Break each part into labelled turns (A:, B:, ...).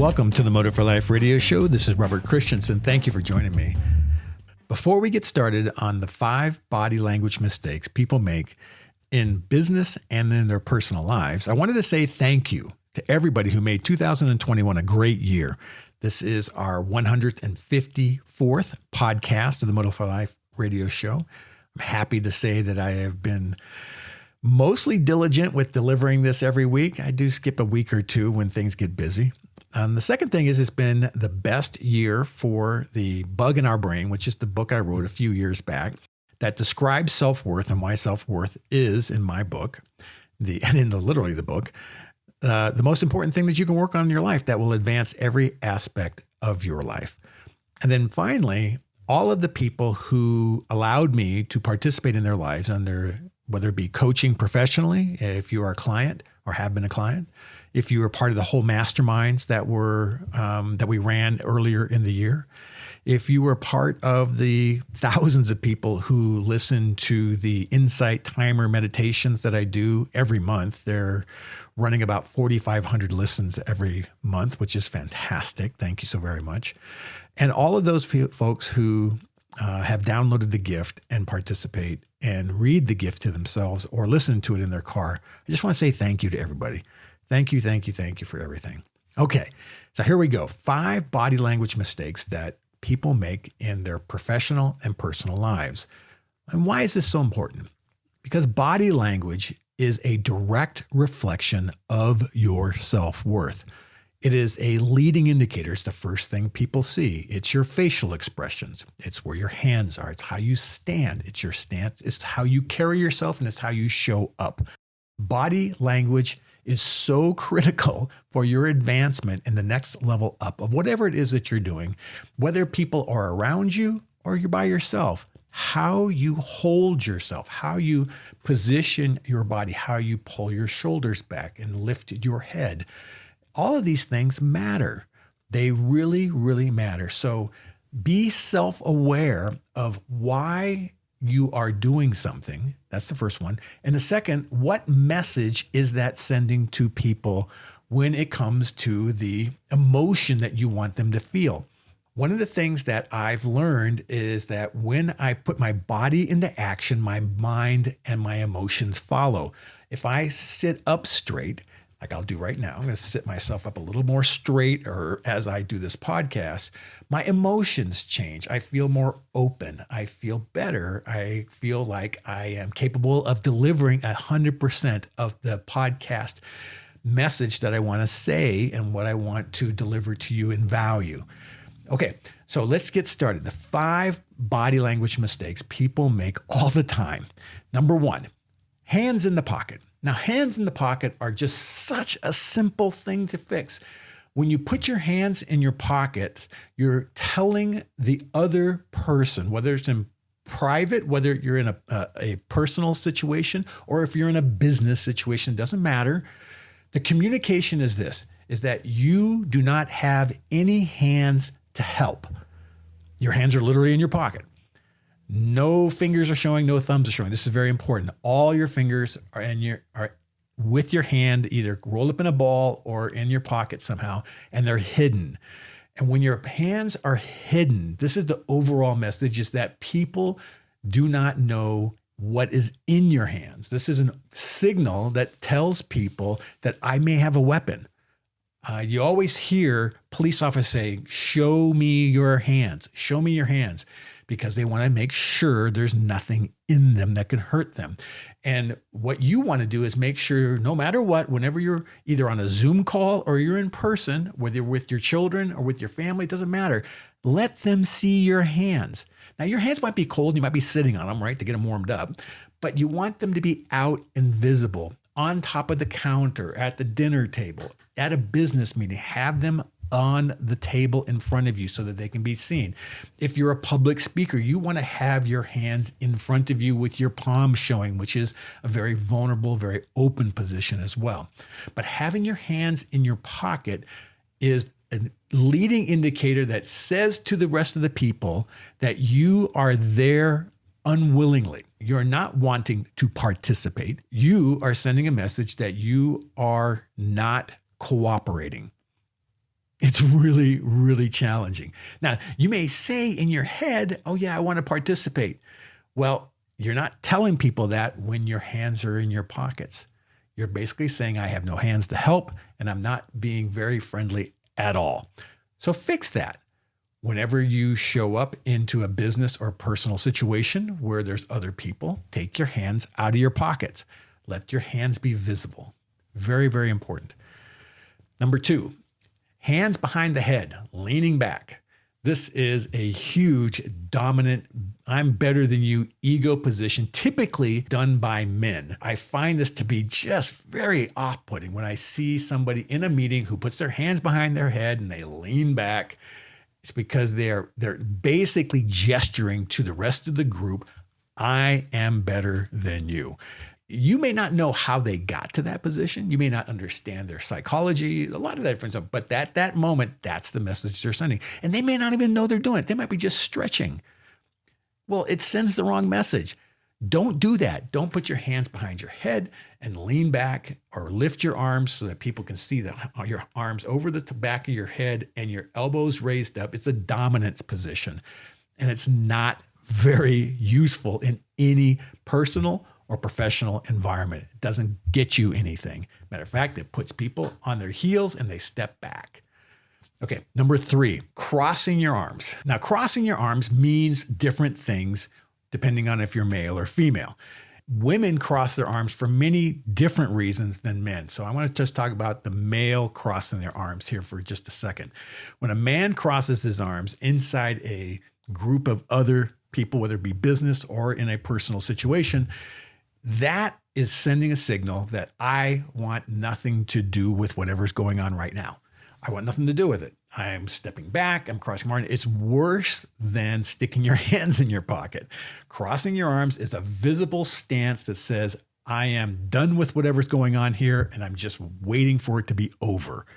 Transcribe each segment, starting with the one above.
A: Welcome to the Motive for Life radio show. This is Robert Christiansen. Thank you for joining me. Before we get started on the 5 body language mistakes people make in business and in their personal lives, I wanted to say thank you to everybody who made 2021 a great year. This is our 154th podcast of the Motive for Life radio show. I'm happy to say that I have been mostly diligent with delivering this every week. I do skip a week or two when things get busy. The second thing is it's been the best year for The Bug in Our Brain, which is the book I wrote a few years back that describes self-worth and why self-worth is, in my book, literally the book, the most important thing that you can work on in your life that will advance every aspect of your life. And then finally, all of the people who allowed me to participate in their lives under, whether it be coaching professionally, if you are a client or have been a client, if you were part of the whole masterminds that we ran earlier in the year, if you were part of the thousands of people who listen to the Insight Timer meditations that I do every month, they're running about 4,500 listens every month, which is fantastic. Thank you so very much. And all of those folks who have downloaded the gift and participate and read the gift to themselves or listen to it in their car, I just want to say thank you to everybody. Thank you for everything. Okay, so here we go. 5 body language mistakes that people make in their professional and personal lives. And why is this so important? Because body language is a direct reflection of your self-worth. It is a leading indicator. It's the first thing people see. It's your facial expressions. It's where your hands are. It's how you stand. It's your stance. It's how you carry yourself, and it's how you show up. Body language is so critical for your advancement in the next level up of whatever it is that you're doing, whether people are around you or you're by yourself. How you hold yourself, how you position your body, how you pull your shoulders back and lift your head. All of these things matter. They really, really matter. So be self-aware of why you are doing something. That's the first one. And the second, what message is that sending to people when it comes to the emotion that you want them to feel? One of the things that I've learned is that when I put my body into action, my mind and my emotions follow. If I sit up straight, like I'll do right now, I'm going to sit myself up a little more straight, or as I do this podcast, my emotions change. I feel more open. I feel better. I feel like I am capable of delivering 100% of the podcast message that I want to say and what I want to deliver to you in value. Okay, so let's get started. The 5 body language mistakes people make all the time. Number 1, hands in the pocket. Now, hands in the pocket are just such a simple thing to fix. When you put your hands in your pocket, you're telling the other person, whether it's in private, whether you're in a personal situation, or if you're in a business situation, it doesn't matter. The communication is this, is that you do not have any hands to help. Your hands are literally in your pocket. No fingers are showing, no thumbs are showing. This is very important. All your fingers are with your hand, either rolled up in a ball or in your pocket somehow, and they're hidden. And when your hands are hidden, this is the overall message, is that people do not know what is in your hands. This is a signal that tells people that I may have a weapon. You always hear police officers saying, show me your hands, show me your hands, because they want to make sure there's nothing in them that can hurt them. And what you want to do is make sure, no matter what, whenever you're either on a Zoom call or you're in person, whether you're with your children or with your family, it doesn't matter. Let them see your hands. Now, your hands might be cold. You might be sitting on them, right, to get them warmed up, but you want them to be out and visible, on top of the counter, at the dinner table, at a business meeting. Have them on the table in front of you so that they can be seen. If you're a public speaker, you want to have your hands in front of you with your palms showing, which is a very vulnerable, very open position as well. But having your hands in your pocket is a leading indicator that says to the rest of the people that you are there unwillingly. You're not wanting to participate. You are sending a message that you are not cooperating. It's really, really challenging. Now, you may say in your head, oh yeah, I want to participate. Well, you're not telling people that when your hands are in your pockets. You're basically saying, I have no hands to help, and I'm not being very friendly at all. So fix that. Whenever you show up into a business or personal situation where there's other people, take your hands out of your pockets. Let your hands be visible. Very, very important. Number 2, hands behind the head, leaning back. This is a huge, dominant, I'm better than you ego position, typically done by men. I find this to be just very off-putting when I see somebody in a meeting who puts their hands behind their head and they lean back. It's because they're basically gesturing to the rest of the group, I am better than you. You may not know how they got to that position. You may not understand their psychology, a lot of that different stuff, but at that moment, that's the message they're sending. And they may not even know they're doing it. They might be just stretching. Well, it sends the wrong message. Don't do that. Don't put your hands behind your head and lean back or lift your arms so that people can see your arms over the back of your head and your elbows raised up. It's a dominance position, and it's not very useful in any personal or professional environment. It doesn't get you anything. Matter of fact, it puts people on their heels and they step back. Okay, number 3, crossing your arms. Now, crossing your arms means different things depending on if you're male or female. Women cross their arms for many different reasons than men. So I want to just talk about the male crossing their arms here for just a second. When a man crosses his arms inside a group of other people, whether it be business or in a personal situation, that is sending a signal that I want nothing to do with whatever's going on right now. I want nothing to do with it. I'm stepping back. I'm crossing my arms. It's worse than sticking your hands in your pocket. Crossing your arms is a visible stance that says, I am done with whatever's going on here, and I'm just waiting for it to be over.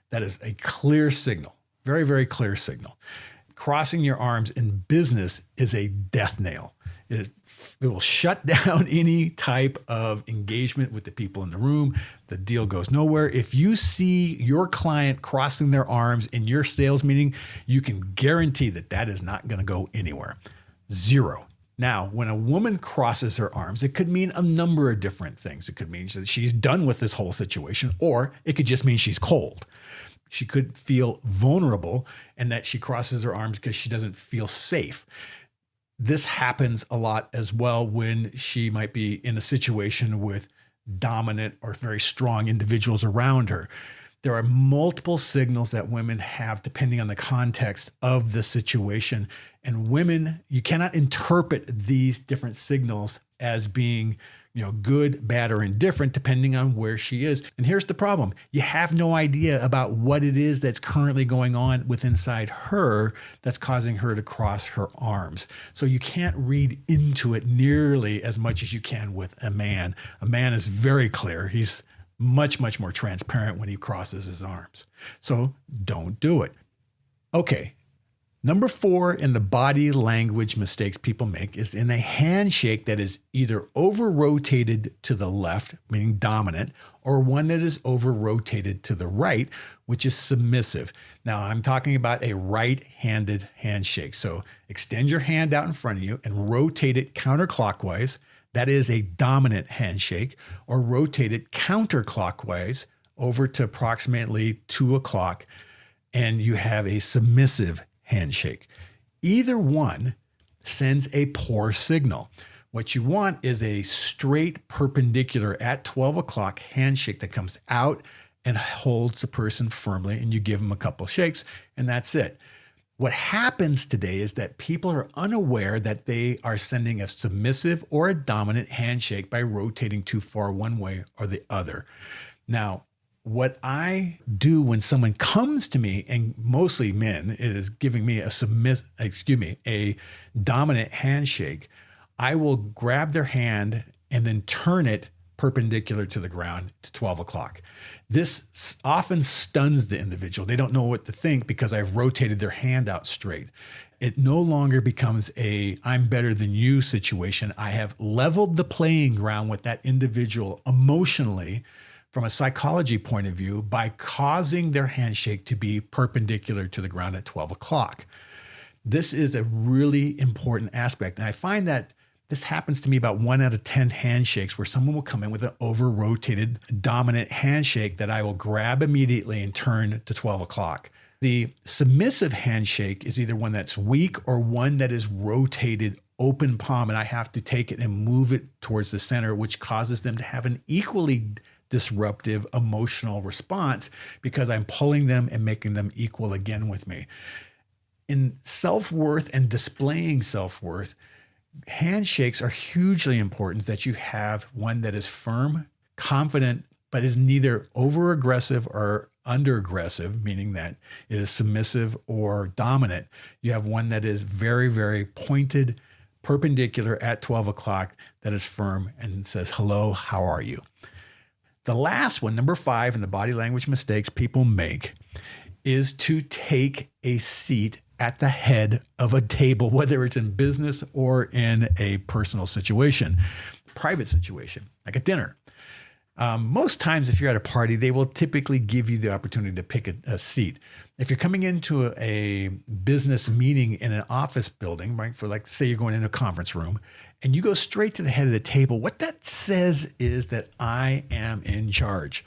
A: That is a clear signal, very, very clear signal. Crossing your arms in business is a death nail. It will shut down any type of engagement with the people in the room. The deal goes nowhere. If you see your client crossing their arms in your sales meeting, you can guarantee that that is not going to go anywhere. 0. Now, when a woman crosses her arms, it could mean a number of different things. It could mean that she's done with this whole situation, or it could just mean she's cold. She could feel vulnerable and that she crosses her arms because she doesn't feel safe. This happens a lot as well when she might be in a situation with dominant or very strong individuals around her. There are multiple signals that women have depending on the context of the situation. And women, you cannot interpret these different signals as being, good, bad, or indifferent depending on where she is. And here's the problem. You have no idea about what it is that's currently going on inside her that's causing her to cross her arms. So you can't read into it nearly as much as you can with a man. A man is very clear. He's much, much more transparent when he crosses his arms. So don't do it. Okay. Number 4 in the body language mistakes people make is in a handshake that is either over-rotated to the left, meaning dominant, or one that is over-rotated to the right, which is submissive. Now, I'm talking about a right-handed handshake. So extend your hand out in front of you and rotate it counterclockwise. That is a dominant handshake, or rotate it counterclockwise over to approximately 2 o'clock, and you have a submissive handshake. Either one sends a poor signal. What you want is a straight perpendicular at 12 o'clock handshake that comes out and holds the person firmly, and you give them a couple shakes, and that's it. What happens today is that people are unaware that they are sending a submissive or a dominant handshake by rotating too far one way or the other. Now, what I do when someone comes to me, and mostly men, is giving me a dominant handshake, I will grab their hand and then turn it perpendicular to the ground to 12 o'clock. This often stuns the individual. They don't know what to think because I've rotated their hand out straight. It no longer becomes a I'm better than you situation. I have leveled the playing ground with that individual emotionally from a psychology point of view by causing their handshake to be perpendicular to the ground at 12 o'clock. This is a really important aspect. And I find that this happens to me about 1 out of 10 handshakes where someone will come in with an over-rotated dominant handshake that I will grab immediately and turn to 12 o'clock. The submissive handshake is either one that's weak or one that is rotated open palm, and I have to take it and move it towards the center, which causes them to have an equally disruptive emotional response because I'm pulling them and making them equal again with me. In self-worth and displaying self-worth, handshakes are hugely important that you have one that is firm, confident, but is neither over-aggressive or under-aggressive, meaning that it is submissive or dominant. You have one that is very, very pointed, perpendicular at 12 o'clock, that is firm and says, hello, how are you? The last one, number 5, in the body language mistakes people make is to take a seat at the head of a table, whether it's in business or in a personal situation, private situation, like a dinner. Most times, if you're at a party, they will typically give you the opportunity to pick a seat. If you're coming into a business meeting in an office building, right, for like, say you're going into a conference room, and you go straight to the head of the table, what that says is that I am in charge,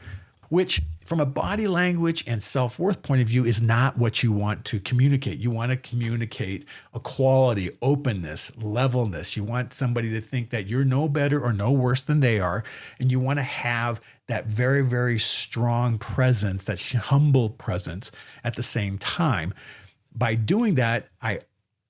A: which from a body language and self-worth point of view is not what you want to communicate. You want to communicate equality, openness, levelness. You want somebody to think that you're no better or no worse than they are. And you want to have that very, very strong presence, that humble presence at the same time. By doing that, I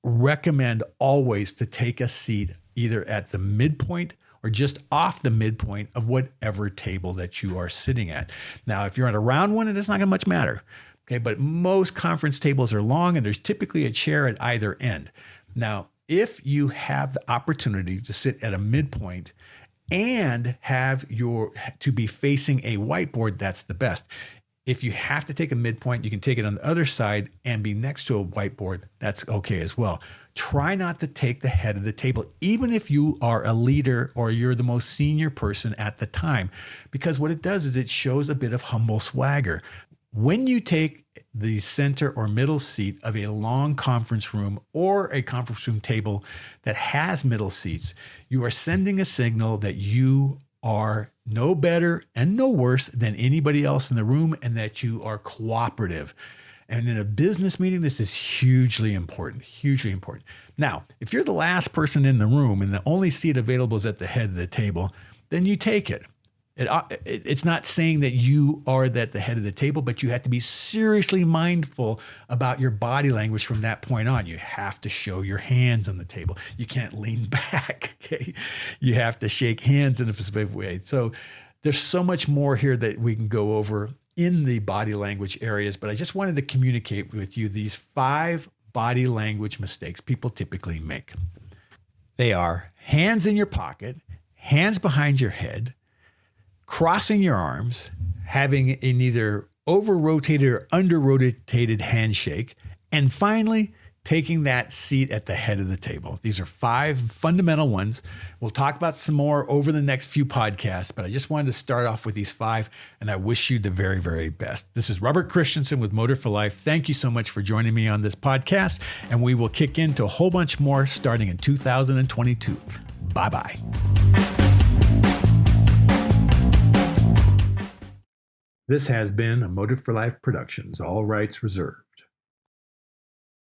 A: recommend always to take a seat either at the midpoint or just off the midpoint of whatever table that you are sitting at. Now, if you're on a round one, it is not going to much matter. Okay, but most conference tables are long and there's typically a chair at either end. Now, if you have the opportunity to sit at a midpoint and have to be facing a whiteboard, that's the best. If you have to take a midpoint, you can take it on the other side and be next to a whiteboard. That's okay as well. Try not to take the head of the table, even if you are a leader or you're the most senior person at the time, because what it does is it shows a bit of humble swagger. When you take the center or middle seat of a long conference room or a conference room table that has middle seats, you are sending a signal that you are no better and no worse than anybody else in the room and that you are cooperative. And in a business meeting, this is hugely important, hugely important. Now, if you're the last person in the room and the only seat available is at the head of the table, then you take it. It's not saying that you are at the head of the table, but you have to be seriously mindful about your body language from that point on. You have to show your hands on the table. You can't lean back, okay? You have to shake hands in a specific way. So there's so much more here that we can go over in the body language areas, but I just wanted to communicate with you these 5 body language mistakes people typically make. They are hands in your pocket, hands behind your head, crossing your arms, having an either over-rotated or under-rotated handshake, and finally, taking that seat at the head of the table. These are 5 fundamental ones. We'll talk about some more over the next few podcasts, but I just wanted to start off with these 5, and I wish you the very, very best. This is Robert Christiansen with Motive for Life. Thank you so much for joining me on this podcast, and we will kick into a whole bunch more starting in 2022. Bye-bye. This has been a Motive for Life Productions, all rights reserved.